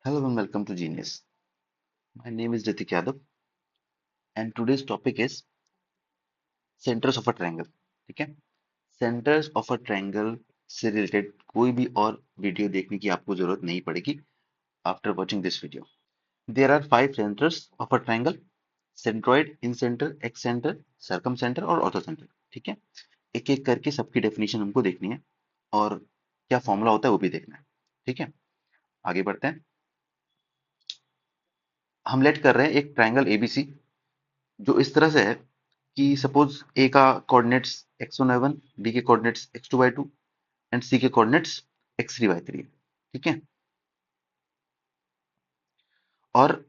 Hello and welcome to Genius. My name is Ritik Yadav and today's topic is centers of a triangle. ठीक है? Centers of a triangle से related कोई भी और video देखने की आपको जरूरत नहीं पड़ेगी after watching this video. There are five centers of a triangle: centroid, incenter, excenter, circumcenter और orthocenter. ठीक है? एक एक करके सबकी डेफिनेशन हमको देखनी है और क्या फॉर्मूला होता है वो भी देखना है. ठीक है? आगे बढ़ते हैं. हम लेट कर रहे हैं एक ट्राइंगल एबीसी जो इस तरह से है कि सपोज ए का कोऑर्डिनेट्स x1y1, बी के कोऑर्डिनेट्स x2y2 एंड सी के कोऑर्डिनेट्स x3y3 है. ठीक है? और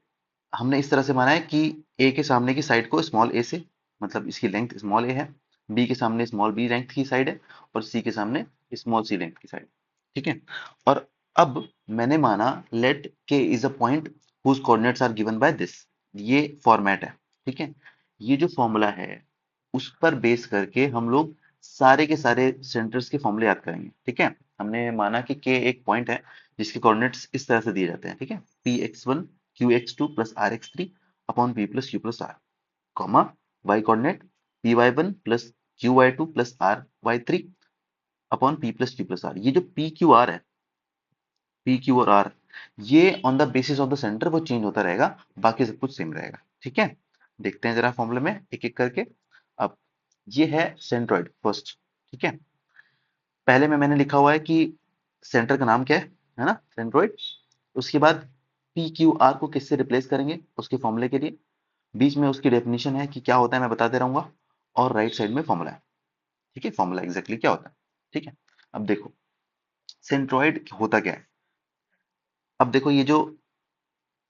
हमने इस तरह से माना है कि ए के सामने की साइड को स्मॉल ए से, मतलब इसकी लेंथ स्मॉल ए है, बी के सामने स्मॉल बी लेंथ की साइड है और सी के सामने स्मॉल सी लेंथ की साइड. ठीक है? और अब मैंने माना let K is a point whose coordinates are given by this. ये फॉर्मेट है. ठीक है? ये जो फॉर्मूला है उस पर बेस करके हम लोग सारे के सारे सेंटर्स के फॉर्मूले याद करेंगे. ठीक है? हमने माना कि के एक पॉइंट है जिसके कोऑर्डिनेट्स इस तरह से दिए जाते हैं. ठीक है? px1 qx2 plus rx3 upon p plus q plus r, comma y coordinate py1 plus qy2 plus ry3 upon p plus q plus r. ये जो p q r है, p q और r, ये on the basis of the centre वो change होता रहेगा, बाकी सब कुछ सेम रहेगा. ठीक है? देखते हैं जरा फॉर्मूले में एक एक करके. अब ये है सेंट्रॉइड फर्स्ट. ठीक है? पहले में मैंने लिखा हुआ है कि सेंटर का नाम क्या है ना, सेंट्रॉइड. उसके बाद पी क्यू आर को किससे रिप्लेस करेंगे उसके फॉर्मूले के लिए. बीच में उसकी डेफिनेशन है कि क्या होता है मैं बताते रहूंगा, और राइट साइड में फॉर्मूला है. ठीक है? फॉर्मूला एग्जैक्टली क्या होता है. ठीक है? अब देखो सेंट्रॉइड होता क्या है. अब देखो ये जो,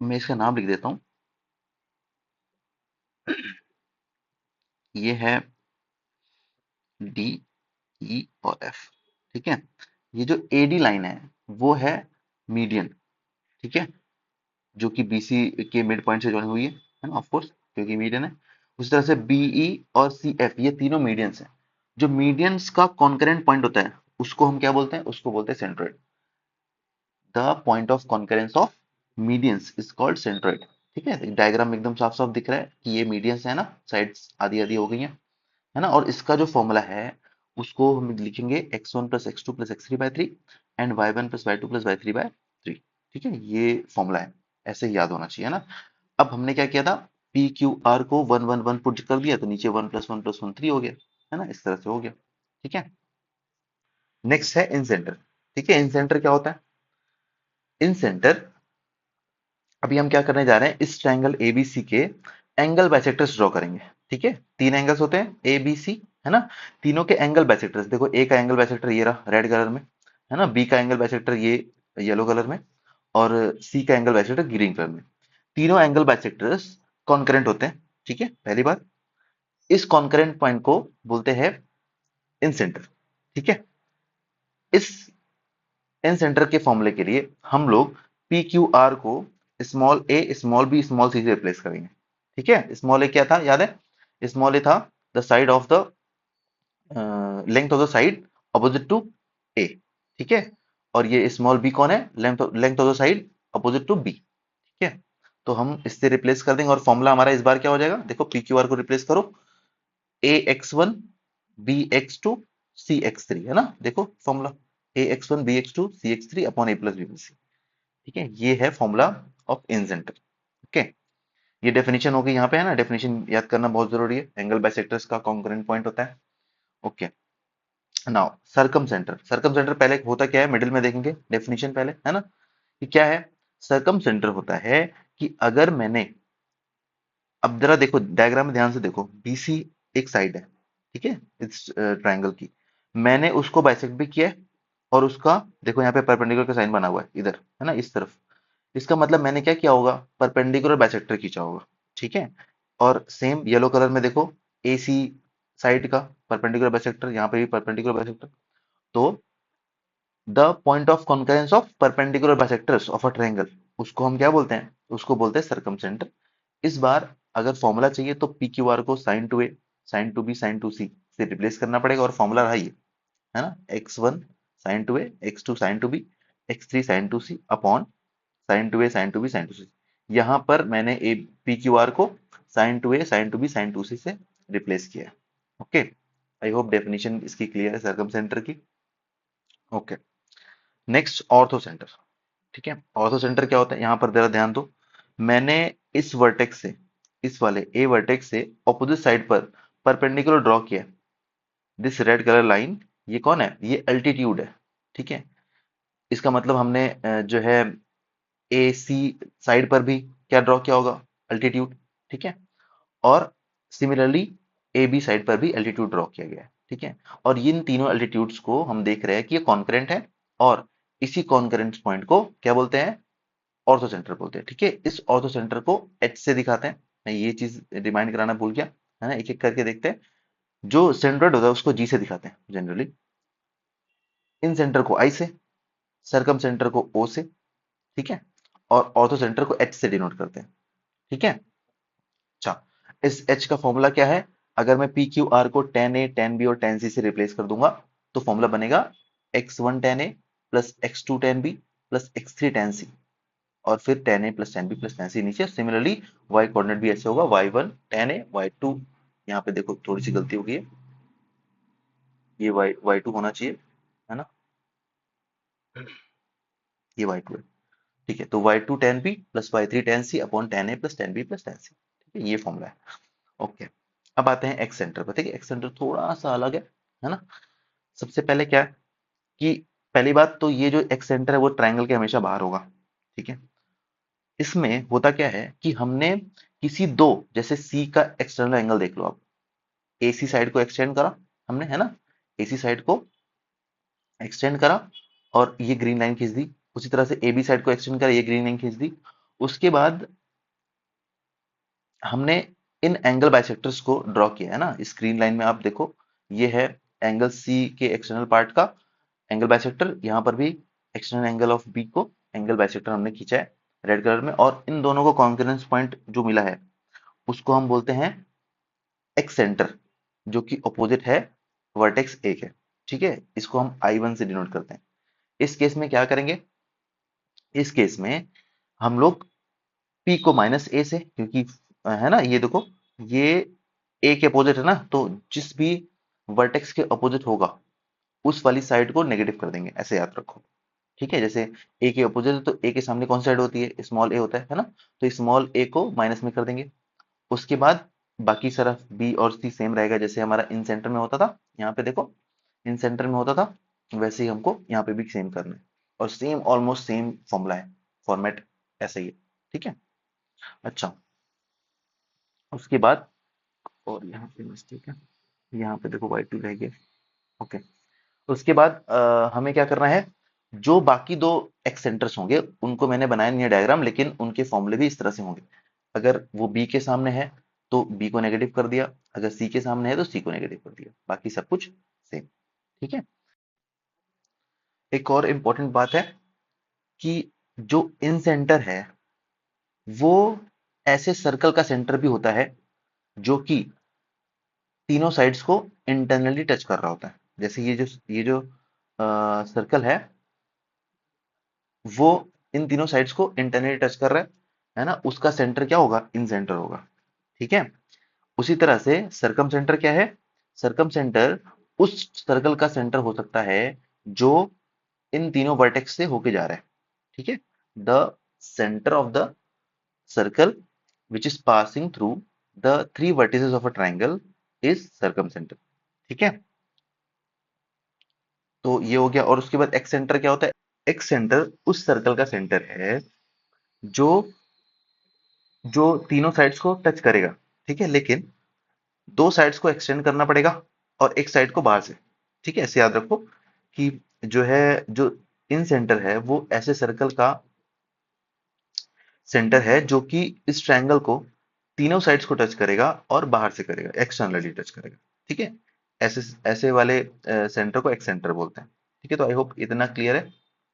मैं इसका नाम लिख देता हूँ. ये है डी, ई और एफ. ठीक है? ये जो एडी लाइन है वो है मीडियन. ठीक है? जो कि बीसी के मिड पॉइंट से ज्वाइन हुई है ना, ऑफ कोर्स, क्योंकि मीडियन है. उसी तरह से बीई और सी एफ, ये तीनों मीडियंस हैं. जो मीडियंस का कॉन्करेंट पॉइंट होता है उसको हम क्या बोलते हैं, उसको बोलते हैं centroid. The point of concurrence of medians is called centroid. ठीक है? डायग्राम एकदम साफ साफ दिख रहा है कि ये मीडियंस है ना, साइड्स आधी आधी हो गई हैं, है ना. और इसका जो फॉर्मूला है उसको हम लिखेंगे x1 plus x2 plus x3 by 3 and y1 plus y2 plus y3 by 3. ठीक है? ये फॉर्मूला है, ऐसे ही याद होना चाहिए ना. अब हमने क्या किया था, पी क्यू आर को 1 1 1 पुट कर दिया तो नीचे 1 + 1 + 1 3 हो गया, है ना. इस तरह से हो गया. ठीक है? नेक्स्ट है इन सेंटर. ठीक है? इन सेंटर क्या होता है. इन सेंटर, अभी हम क्या करने जा रहे हैं, इस ट्रायंगल एबीसी के एंगल बाइसेक्टर्स ड्रॉ करेंगे. ठीक है? तीन एंगल्स होते हैं ए बी सी, है ना. तीनों के एंगल बाइसेक्टर्स देखो, ए का एंगल बाइसेक्टर ये रहा रेड कलर में, है ना. बी का एंगल बाइसेक्टर ये येलो कलर में, और सी का एंगल बाइसेक्टर ग्रीन कलर में. तीनों एंगल बाइसेक्टर्स कॉन्करेंट होते हैं. ठीक है? पहली बात, इस कॉन्करेंट पॉइंट को बोलते हैं इन सेंटर. ठीक है? इस इन सेंटर के फॉर्मूले के लिए हम लोग पी क्यू आर को स्मॉल ए स्मॉल बी स्मॉल सी से रिप्लेस करेंगे. ठीक है? स्मॉल ए क्या था याद है, स्मॉल ए था the side of the length of the side opposite to A. ठीक है? और ये स्मॉल बी कौन है, length of the side opposite to B. ठीक है? तो हम इससे रिप्लेस कर देंगे और फॉर्मूला हमारा इस बार क्या हो जाएगा, देखो पी क्यू आर को रिप्लेस करो, A X one B X two C X three, है ना. देखो formula, A X one B X two C X three upon A plus B plus C. ठीक है? ये है formula of incentre. Okay, ये definition हो गई. यहाँ पे है ना, डेफिनेशन याद करना बहुत जरूरी है. एंगल बाइसेक्टर्स का कॉन्करेंट पॉइंट होता है. Okay, now circum centre. Circum centre पहले होता क्या है, मिडिल में देखेंगे डेफिनेशन पहले, है ना. कि क्या है, सर्कम सेंटर होता है कि अगर मैंने, अब जरा देखो डायग्राम में ध्यान से देखो, बीसी एक साइड है. ठीक है? इस ट्रायंगल की मैंने उसको बाइसेक्ट भी किया है, और उसका देखो यहाँ पे परपेंडिकुलर का साइन बना हुआ है इधर, है ना, इस तरफ. इसका मतलब मैंने क्या किया होगा, परपेंडिकुलर बाइसेक्टर खींचा होगा. ठीक है? और सेम येलो कलर में देखो, ए सी साइड का परपेंडिकुलर बाइसेक्टर, यहाँ पे भी परपेंडिकुलर बाइसेक्टर. तो the point of concurrence of perpendicular bisectors of a triangle, उसको हम क्या बोलते हैं, उसको बोलते हैं सर्कम सेंटर. इस बार अगर फॉर्मूला चाहिए तो पी क्यू आर को sine two A sine two B sine two C से रिप्लेस करना पड़ेगा, और फॉर्मूला रहा ये, है ना, X one sine two A X two sine two B X three sine two C upon sine two A, sine two B, sine two C. यहां पर मैंने ए पी क्यू आर को sine two A, sine two B, sine two C से replace किया है। Okay, I hope definition इसकी clear है circumcentre की। Okay, next orthocentre. ठीक है, ऑर्थो सेंटर क्या होता है, यहां पर जरा ध्यान दो। मैंने इस वर्टेक्स से, इस वाले ए वर्टेक्स से ऑपोजिट साइड पर परपेंडिकुलर ड्रॉ किया। दिस रेड कलर लाइन, ये कौन है, ये अल्टीट्यूड है। ठीक है, इसका मतलब हमने जो है ए सी साइड पर भी क्या ड्रॉ किया होगा, अल्टीट्यूड। ठीक है, और सिमिलरली ए बी साइड पर भी एल्टीट्यूड ड्रॉ किया गया है। ठीक है, और इन तीनों एल्टीट्यूड्स को हम देख रहे हैं कि ये कॉन्करेंट है, और इसी कॉन्करेंट पॉइंट को क्या बोलते हैं, ऑर्थो सेंटर बोलते हैं। ठीक है, इस ऑर्थो सेंटर को एच से दिखाते हैं। मैं ये चीज रिमाइंड कराना भूल गया, है ना, एक एक करके देखते हैं। जो सेंट्रोइड होता है उसको जी से दिखाते हैं जनरली, इन सेंटर को आई से, सरकम सेंटर को ओ से। ठीक है, और ऑर्थो सेंटर को एच से डिनोट करते हैं। ठीक है, अच्छा, इस एच का फॉर्मूला क्या है, अगर मैं पी क्यू आर को टेन ए, टेन बी और टेन सी से रिप्लेस कर दूंगा तो फॉर्मूला बनेगा X one tan A plus X two ten B plus X three ten C, और फिर tan A plus ten B plus ten C नीचे। सिमिलरली वाई कोऑर्डिनेट भी ऐसे होगा, Y one tan A, Y two, यहाँ पे देखो थोड़ी सी गलती हो गई है, ये वाई वाई टू होना चाहिए, है ना, ये वाई टू है। ठीक है, तो Y two ten B plus Y three ten C upon ten A plus ten B plus ten C. ठीक है, ये फॉर्मूला है। ओके, अब आते हैं एक्स सेंटर पर। ठीक है, एक्स सेंटर थोड़ा सा अलग है ना। सबसे पहले क्या है कि पहली बात तो ये जो एक्स सेंटर है वो ट्रायंगल के हमेशा बाहर होगा। ठीक है, इसमें होता क्या है कि हमने किसी दो, जैसे सी का एक्सटर्नल एंगल देख लो आप, एसी साइड को एक्सटेंड करा हमने, है ना, एसी साइड को एक्सटेंड करा और ये ग्रीन लाइन खींच दी। उसी तरह से ए बी साइड को एक्सटेंड करा, ये ग्रीन लाइन खींच दी। उसके बाद हमने इन एंगल बाइसेक्टर्स को ड्रॉ किया है ना, इस ग्रीन लाइन में आप देखो, ये है एंगल सी के एक्सटर्नल पार्ट का एंगल बाइसेक्टर, यहाँ पर भी एक्सटर्नल एंगल ऑफ बी को एंगल बाइसेक्टर हमने खींचा है रेड कलर में, और इन दोनों को कॉन्करेंस पॉइंट जो मिला है उसको हम बोलते हैं एक्स सेंटर, जो कि अपोजिट है वर्टेक्स ए के। ठीक है, इसको हम आई वन से डिनोट करते हैं। इस केस में क्या करेंगे, इस केस में हम लोग पी को माइनस ए से, क्योंकि है ना, ये देखो, ये ए के अपोजिट है ना, तो जिस भी वर्टेक्स के अपोजिट होगा उस वाली साइड को नेगेटिव कर देंगे, ऐसे याद रखो। ठीक है, जैसे ए के अपोजिट है तो ए के सामने कौन सी साइड होती है, स्मॉल ए होता है ना, तो स्मॉल ए को माइनस में कर देंगे। उसके बाद बाकी सारा बी और सी सेम रहेगा, जैसे हमारा इन सेंटर में होता था, यहाँ पे देखो इन सेंटर में होता था, वैसे ही हमको यहाँ पे भी सेम करना है, और सेम ऑलमोस्ट सेम फॉर्मूला है, फॉर्मेट ऐसे ही है। ठीक है, अच्छा, उसके बाद, और यहाँ पे मिस्टेक है, यहाँ पे देखो वाई टू रह गया। ओके, उसके बाद हमें क्या करना है, जो बाकी दो एक्सेंटर्स होंगे उनको मैंने बनाया नहीं है डायग्राम, लेकिन उनके फॉर्मूले भी इस तरह से होंगे। अगर वो बी के सामने है तो बी को नेगेटिव कर दिया, अगर सी के सामने है तो सी को नेगेटिव कर दिया, बाकी सब कुछ सेम। ठीक है, एक और इम्पोर्टेंट बात है कि जो इन सेंटर है वो ऐसे सर्कल का सेंटर भी होता है जो कि तीनों साइड्स को इंटरनली टच कर रहा होता है। जैसे ये जो सर्कल वो इन तीनों साइड्स को इंटरनली टच कर रहा है ना, उसका सेंटर क्या होगा, इन सेंटर होगा। ठीक है, उसी तरह से सरकम सेंटर क्या है, सरकम सेंटर उस सर्कल का सेंटर हो सकता है जो इन तीनों वर्टेक्स से होके जा रहा है। ठीक है, the centre of the circle which is passing through the three vertices of a triangle is circumcentre. ठीक है, तो ये हो गया। और उसके बाद एक्स सेंटर क्या होता है, एक्स सेंटर उस सर्कल का सेंटर है जो जो तीनों साइड्स को टच करेगा। ठीक है, लेकिन दो साइड्स को एक्सटेंड करना पड़ेगा और एक साइड को बाहर से। ठीक है, ऐसे याद रखो कि जो है, जो इन सेंटर है वो ऐसे सर्कल का सेंटर है जो कि इस ट्रायंगल को तीनों साइड्स को टच करेगा और बाहर से करेगा, एक्सटर्नली टच करेगा। ठीक है, ऐसे ऐसे वाले सेंटर को एक्स सेंटर बोलते हैं। ठीक है, तो आई होप इतना क्लियर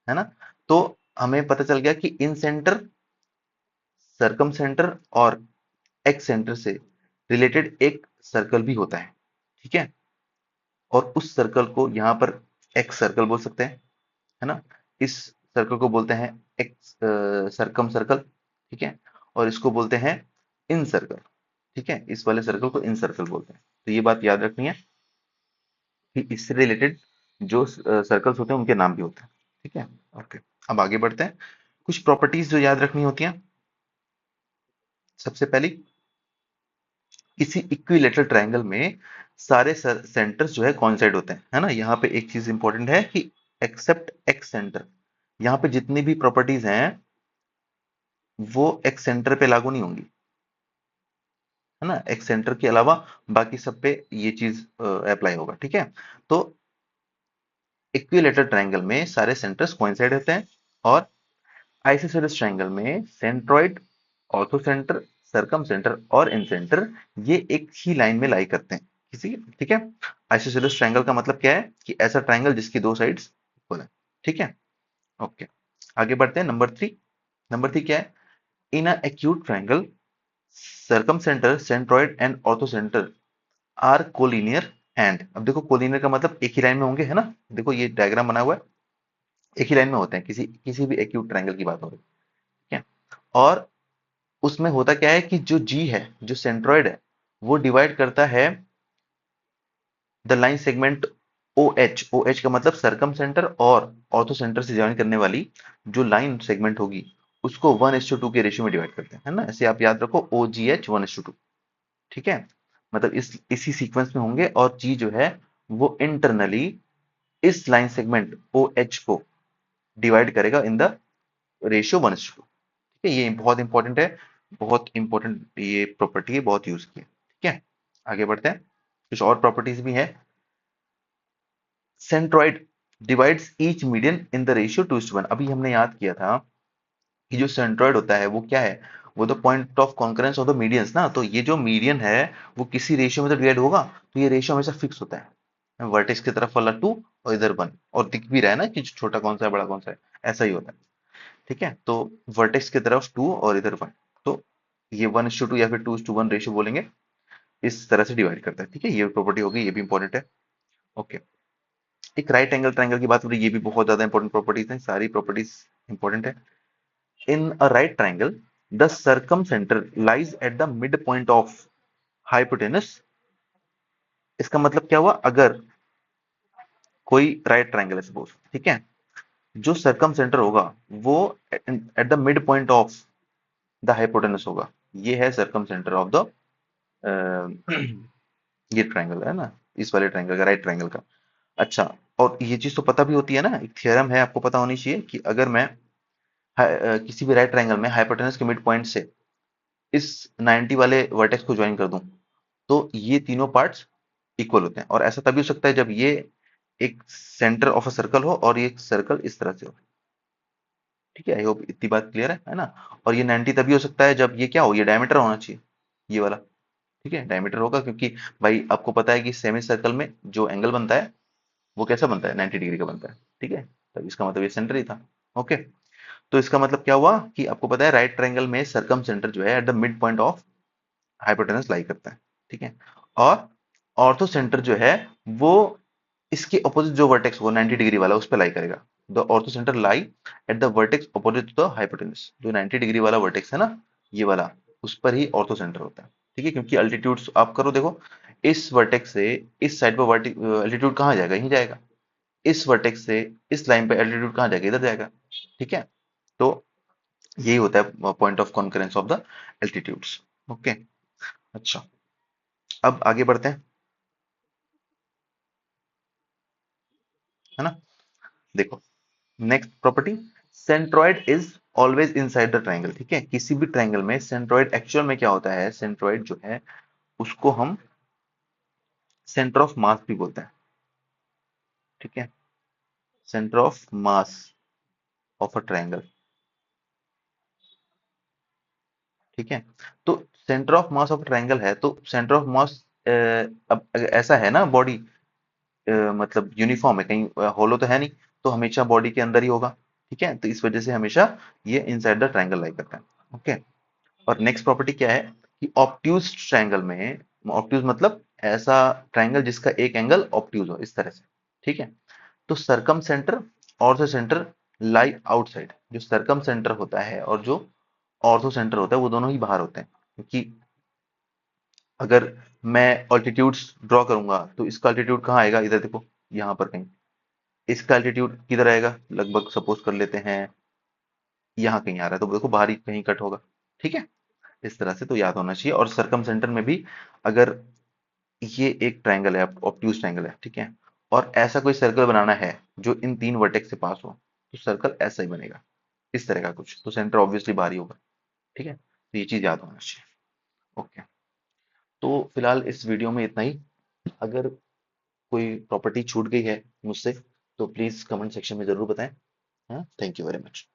है ना। तो हमें पता चल गया कि इन सेंटर, सरकम सेंटर और एक्स सेंटर से रिलेटेड एक सर्कल भी होता है। ठीक है, और उस सर्कल को यहाँ पर एक्स सर्कल बोल सकते हैं, है ना। इस सर्कल को बोलते हैं एक्स सर्कम सर्कल, ठीक है, और इसको बोलते हैं इन सर्कल, ठीक है, इस वाले सर्कल को इन सर्कल बोलते हैं। तो ये बात याद रखनी है कि इससे रिलेटेड जो सर्कल्स होते हैं उनके नाम भी होते हैं, ठीक है। ओके, अब आगे बढ़ते हैं। कुछ प्रॉपर्टीज जो याद रखनी होती हैं, सबसे पहली, किसी इक्विलेटरल ट्रायंगल में सारे सेंटर्स जो है कोइंसाइड होते हैं, है ना। यहाँ पे एक चीज इंपॉर्टेंट है कि एक्सेप्ट एक्स सेंटर, यहाँ पे जितनी भी प्रॉपर्टीज हैं वो एक्स सेंटर पे लागू नहीं होंगी, है ना। एक्स सेंटर के अलावा बाकी सब पे ये चीज अप्लाई होगा, ठीक है। तो इक्विलेटरल ट्रायंगल में सारे सेंटर्स कोइंसाइड होते हैं, और आइसोसेलेस ट्रायंगल में सेंट्रोइड, ऑर्थो सेंटर, सरकम सेंटर और इंसेंटर ये एक ही लाइन में लाई करते हैं किसी, ठीक है। आइसोसेलेस ट्रायंगल का मतलब क्या है कि ऐसा ट्रायंगल जिसकी दो साइड्स इक्वल है, ठीक है। ओके, आगे बढ़ते हैं। नंबर थ्री, नंबर थ्री क्या है? In a acute triangle circumcentre, centroid and orthocentre are collinear and, अब देखो कोलिनियर का मतलब एक ही लाइन में होंगे, है ना। देखो ये डायग्राम बना हुआ है, एक ही लाइन में होते हैं, किसी किसी भी एक्यूट ट्रायंगल की बात हो रही है, ठीक है। और उसमें होता क्या है कि जो जी है, जो सेंट्रॉइड है, वो डिवाइड करता है the line segment O H, O H का मतलब सरकम सेंटर और ऑर्थो सेंटर से ज्वाइन करने वाली जो लाइन सेगमेंट होगी उसको 1:2 के रेशियो में डिवाइड करते हैं, है ना। ऐसे आप याद रखो ओ जी एच 1:2, ठीक है। मतलब इसी सीक्वेंस में होंगे, और जी जो है वो इंटरनली इस लाइन सेगमेंट ओ एच को डिवाइड करेगा इन द रेशियो 1:2, ठीक है। ये बहुत इंपॉर्टेंट है, बहुत इंपॉर्टेंट ये प्रॉपर्टी है, बहुत यूज की है, ठीक है। आगे बढ़ते हैं, कुछ और प्रॉपर्टीज भी है। Centroid divides each median in the ratio 2:1, अभी हमने याद किया था कि जो सेंट्रॉइड होता है वो क्या है, वो the point of concurrence of the medians ना। तो ये जो मीडियन है वो किसी रेशियो में तो डिवाइड होगा, तो ये रेशियो हमेशा फिक्स होता है, वर्टेक्स की तरफ वाला 2 और इधर 1, और दिख भी रहा है ना कि छोटा कौन सा है बड़ा कौन सा है, ऐसा ही होता है, ठीक है। तो वर्टेक्स की तरफ 2 और इधर 1, तो ये 1:2 या फिर 2:1 रेशियो बोलेंगे, इस तरह से डिवाइड करता है, ठीक है। ये प्रॉपर्टी होगी, ये भी इंपॉर्टेंट है। ओके, एक राइट एंगल ट्रायंगल की बात हो रही है, ये भी बहुत ज्यादा इंपॉर्टेंट प्रॉपर्टीज है, सारी प्रॉपर्टीज इंपॉर्टेंट है। In a right triangle the circumcentre lies at the midpoint of hypotenuse, इसका मतलब क्या हुआ, अगर कोई राइट ट्रायंगल है सपोज, ठीक है, जो सर्कम सेंटर होगा वो eight the midpoint of the hypotenuse होगा, ये है सर्कम सेंटर ऑफ द ये ट्रायंगल है ना, इस वाले ट्रायंगल का, राइट ट्रायंगल का। अच्छा, और ये चीज तो पता भी होती है ना, एक थ्योरम है आपको पता होनी चाहिए कि अगर मैं किसी भी राइट ट्रायंगल में हाइपोटेनस के मिड पॉइंट से इस 90 वाले वर्टेक्स को ज्वाइन कर दूं, तो ये तीनों पार्ट्स इक्वल होते हैं। और ऐसा तभी हो सकता है जब ये एक सेंटर ऑफ अ सर्कल हो और ये सर्कल इस तरह से हो, ठीक है। आई होप इतनी बात क्लियर है ना। और ये 90 तभी हो सकता है जब ये क्या हो, ये डायमीटर होना चाहिए, ये वाला, ठीक है, डायमीटर होगा, क्योंकि भाई आपको पता है कि सेमी सर्कल में जो एंगल बनता है वो कैसा बनता है, 90 डिग्री का बनता है, ठीक है। तब इसका मतलब ये सेंटर ही था। ओके, तो इसका मतलब क्या हुआ कि आपको पता है राइट ट्रायंगल में सरकम सेंटर जो है at the midpoint of hypotenuse lie करता है, ठीक है। और ऑर्थो सेंटर जो है वो इसके अपोजिट जो वर्टेक्स होगा 90 डिग्री वाला उस पर लाई करेगा। The orthocentre lie at the vertex opposite to the hypotenuse, जो 90 डिग्री वाला वर्टेक्स है ना, ये वाला, उस पर ही ऑर्थो सेंटर होता है, ठीक है। क्योंकि अल्टीट्यूड आप करो देखो, इस वर्टेक्स से इस साइड पर अल्टीट्यूड कहाँ जाएगा, यहीं जाएगा। इस वर्टेक्स से इस लाइन पे एल्टीट्यूड कहाँ जाएगा, इधर जाएगा, ठीक है। तो यही होता है point of concurrence of the altitudes. Okay, अच्छा, अब आगे बढ़ते हैं, है ना। देखो, next property, centroid is always inside the triangle, ठीक है। किसी भी ट्रायंगल में सेंट्रॉइड एक्चुअल में क्या होता है, सेंट्रॉइड जो है उसको हम सेंटर ऑफ मास भी बोलते हैं, ठीक है। Centre of mass of a triangle, ठीक है। तो centre of mass of triangle है, तो सेंटर ऑफ मास, अब ऐसा है ना, बॉडी मतलब यूनिफॉर्म है, कहीं होलो तो है नहीं, तो हमेशा बॉडी के अंदर ही होगा, ठीक है। तो इस वजह से हमेशा ये इनसाइड द ट्रायंगल लाई करता है। ओके, और नेक्स्ट प्रॉपर्टी क्या है कि ऑब्ट्यूज ट्रायंगल में, ऑब्ट्यूज मतलब ऐसा ट्रायंगल जिसका एक एंगल ऑब्ट्यूज हो, इस तरह से, ठीक है। तो सरकम centre, ortho centre lie outside. जो सरकम सेंटर होता है और जो ऑर्थो सेंटर होता है वो दोनों ही बाहर होते हैं, क्योंकि अगर मैं ऑल्टीट्यूड्स ड्रॉ करूंगा तो इसका अल्टीट्यूड कहाँ आएगा, इधर देखो, यहाँ पर कहीं। इसका अल्टीट्यूड किधर आएगा, लगभग सपोज कर लेते हैं यहाँ कहीं आ रहा है, तो देखो बाहर ही कहीं कट होगा। ठीक है, इस तरह से तो याद होना चाहिए। और सरकम सेंटर में भी, अगर ये एक ट्रायंगल है, ऑब्ट्यूज ट्रायंगल है, ठीक है, और ऐसा कोई सर्कल बनाना है जो इन तीन वर्टेक्स से पास हो, तो सर्कल ऐसा ही बनेगा, इस तरह का कुछ, तो सेंटर ऑब्वियसली बाहर ही होगा। ठीक है, तो ये चीज याद होना चाहिए। ओके, तो फिलहाल इस वीडियो में इतना ही। अगर कोई प्रॉपर्टी छूट गई है मुझसे तो प्लीज कमेंट सेक्शन में जरूर बताएं। हाँ, थैंक यू वेरी मच।